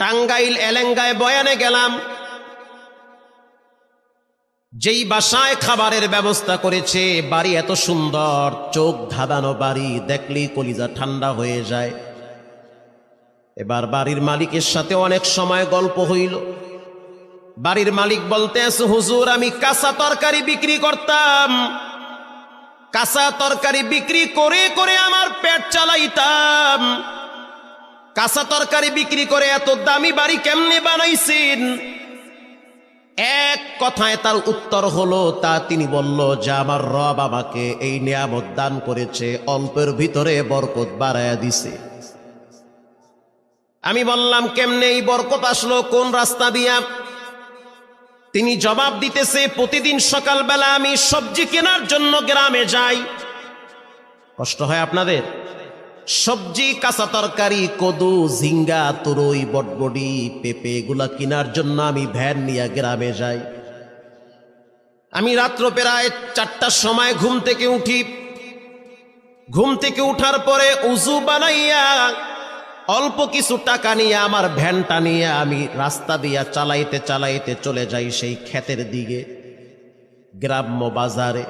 টাঙ্গাইল এলেঙ্গায় বয়ানে গেলাম। যেই বাসায় খাবারের ব্যবস্থা করেছে, বাড়ি এত সুন্দর, চোখ ধাঁধানো বাড়ি, দেখলেই কলিজা ঠান্ডা হয়ে যায়। এবার বাড়ির মালিকের সাথে অনেক সময় গল্প হইল। বাড়ির মালিক বলতে আছে, হুজুর আমি কাঁচা তরকারি বিক্রি করতাম, কাঁচা তরকারি বিক্রি করে করে আমার পেট চালাইতাম, কাঁচা তরকারি বিক্রি করে এত দামি বাড়ি কেমনে বানাইছেন? এক কথায় তার উত্তর হলো, তা তিনি বলল যে আমার রব আমাকে এই নিয়ামত দান করেছে, অল্পের ভিতরে বরকত বাড়ায়া দিছে। আমি বললাম কেমনে এই বরকত আসলো, কোন রাস্তা দিয়া? তিনি জবাব দিতেছে, প্রতিদিন সকালবেলা আমি সবজি কেনার জন্য গ্রামে যাই। কষ্ট হয় আপনাদের? সবজি, কাঁচা তরকারি, কদু, ঝিঙ্গা, তুরই, বটবডি, পেঁপে এগুলা কেনার জন্য আমি ভ্যান নিয়ে গ্রামে যাই। আমি রাত্র প্রায় 4টার সময় ঘুম থেকে উঠি। ঘুম থেকে উঠার পরে উজু বানাইয়া অল্প কিছু টাকা নিয়ে আমার ভ্যানটা নিয়ে আমি রাস্তা দিয়া চালাইতে চালাইতে চলে যাই সেই ক্ষেতের দিকে, গ্রাম্য বাজারে।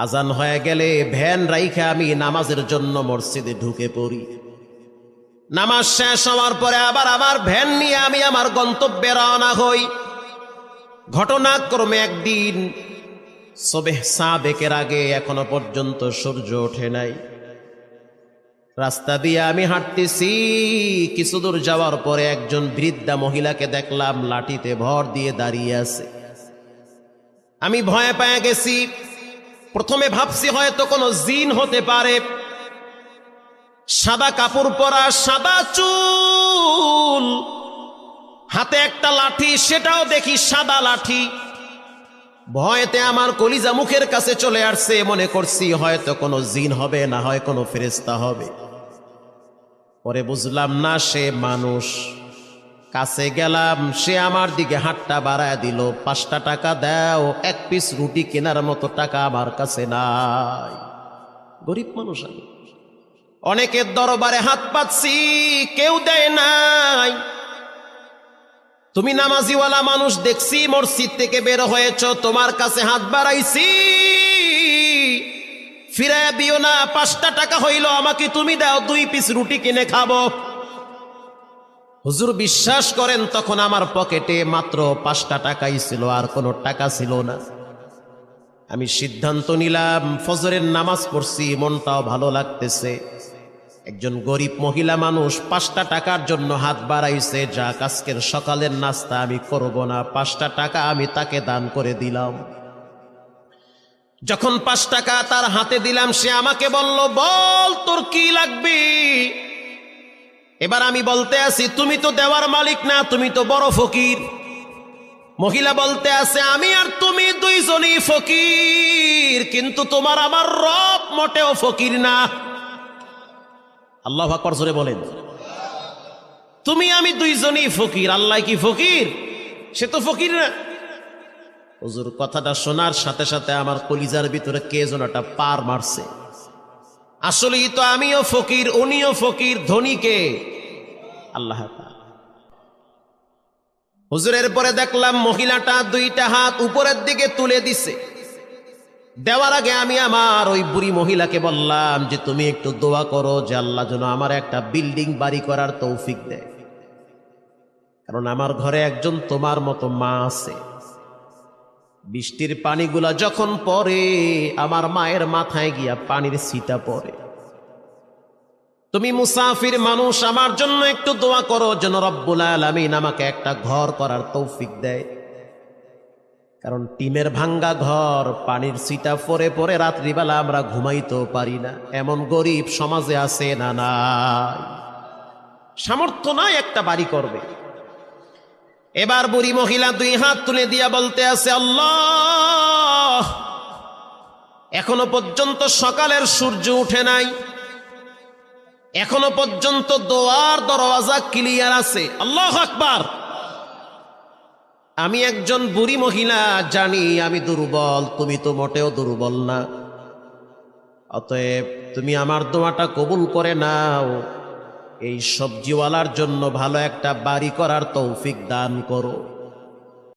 আজান হয়ে গেলে ভ্যান রাইখে আমি নামাজের জন্য মসজিদে ঢুকে পড়ি। নামাজ শেষ হওয়ার পরে আবার আমার ভ্যান নিয়ে আমি আমার গন্তব্যে রওনা হই। ঘটনাক্রমে একদিন সুবহ সাদেকের আগে এখনো পর্যন্ত সূর্য ওঠে নাই। রাস্তা দিয়ে আমি হাঁটতেছি, কিছু দূর যাওয়ার পরে একজন বৃদ্ধা মহিলাকে দেখলাম লাঠিতে ভর দিয়ে দাঁড়িয়ে আছে। আমি ভয় পেয়ে গেছি। প্রথমে ভাবছি হয়তো কোনো জিন হতে পারে। সাদা কাপড় পরা, সাদা চুল, হাতে একটা লাঠি, সেটাও দেখি সাদা লাঠি। ভয়তে আমার কলিজা মুখের কাছে চলে আসছে। মনে করছি হয়তো কোনো জিন হবে, না হয় কোনো ফেরেশতা হবে। পরে বুঝলাম না, সে মানুষ। কাছে গেলাম, সে আমার দিকে হাতটা বাড়ায় দিল। 5টা টাকা দাও, 1 পিস রুটি কেনার মতো টাকা আমার কাছে নাই। গরিব মানুষ আমি। অনেকের দরবারে হাত পাচ্ছি, কেউ দেয় নাই। তুমি নামাজিওয়ালা মানুষ, দেখছি মসজিদ থেকে বের হয়েছ, তোমার কাছে হাত বাড়াইছি, ফিরাইয়া দিও না। 5টা টাকা হইল, আমাকে তুমি দাও, 2 পিস রুটি কিনে খাবো। হুজুর বিশ্বাস করেন, তখন আমার পকেটে মাত্র 5টা টাকাই ছিল, আর কোনো টাকা ছিল না। আমি সিদ্ধান্ত নিলাম, ফজরের নামাজ পড়ছি, মনটাও ভালো লাগতেছে। একজন গরিব মহিলা মানুষ 5টা টাকার জন্য হাত বাড়াইছে, যাক আজকের সকালের নাস্তা আমি করব না, 5টা টাকা আমি তাকে দান করে দিলাম। যখন 5 টাকা তার হাতে দিলাম, সে আমাকে বলল, বল তোর কি লাগবে? এবার আমি বলতে আছি, তুমি তো দেওয়ার মালিক না, তুমি তো বড় ফকির। মহিলা বলতে আছে, আমি আর তুমি দুইজনই ফকির, কিন্তু তোমার আমার রব মোটেও ফকির না। আল্লাহু আকবার জোরে বলেন। তুমি আমি দুইজনই ফকির, আল্লাহ কি ফকির? সে তো ফকির না। হুজুর কথাটা শোনার সাথে সাথে আমার কলিজার ভিতরে কে যেন একটা পার মারছে। আসলেই তো আমিও ফকির, উনিও ফকির, ধনী কে? আল্লাহ। হুজুরের পরে দেখলাম মহিলাটা 2টা হাত উপরের দিকে তুলে দিছে। দেওয়ার আগে আমি আমার ওই বুড়ি মহিলাকে বললাম যে তুমি একটু দোয়া করো যে আল্লাহ যেন আমার একটা বিল্ডিং বাড়ি করার তৌফিক দেয়, কারণ আমার ঘরে একজন তোমার মতো মা আছে। বৃষ্টির পানিগুলা যখন পড়ে, আমার মায়ের মাথায় গিয়া পানির ছিটা পড়ে। তুমি মুসাফির মানুষ, আমার জন্য একটু দোয়া করো যেন রব্বুল আলামিন আমাকে একটা ঘর করার তৌফিক দেয়, কারণ টিনের ভাঙ্গা ঘর, পানির ছিটা পরে পরে রাত্রিবেলা আমরা ঘুমাইতেও পারি না। এমন গরিব সমাজে আছে না? নাই, সামর্থ্য নাই একটা বাড়ি করবে। এবার বুড়ি মহিলা 2 হাত তুলে দিয়া বলতে আছে, আল্লাহ, এখনো পর্যন্ত সকালের সূর্য উঠে নাই, এখনো পর্যন্ত দোয়ার দরওয়াজা ক্লিয়ার আছে। আল্লাহু আকবার। আমি একজন বুড়ি মহিলা, জানি আমি দুর্বল, তুমি তো মোটেও দুর্বল না। অতএব তুমি আমার দোয়াটা কবুল করে নাও। এই সবজিওয়ালার জন্য ভালো একটা বাড়ি করার তৌফিক দান করো।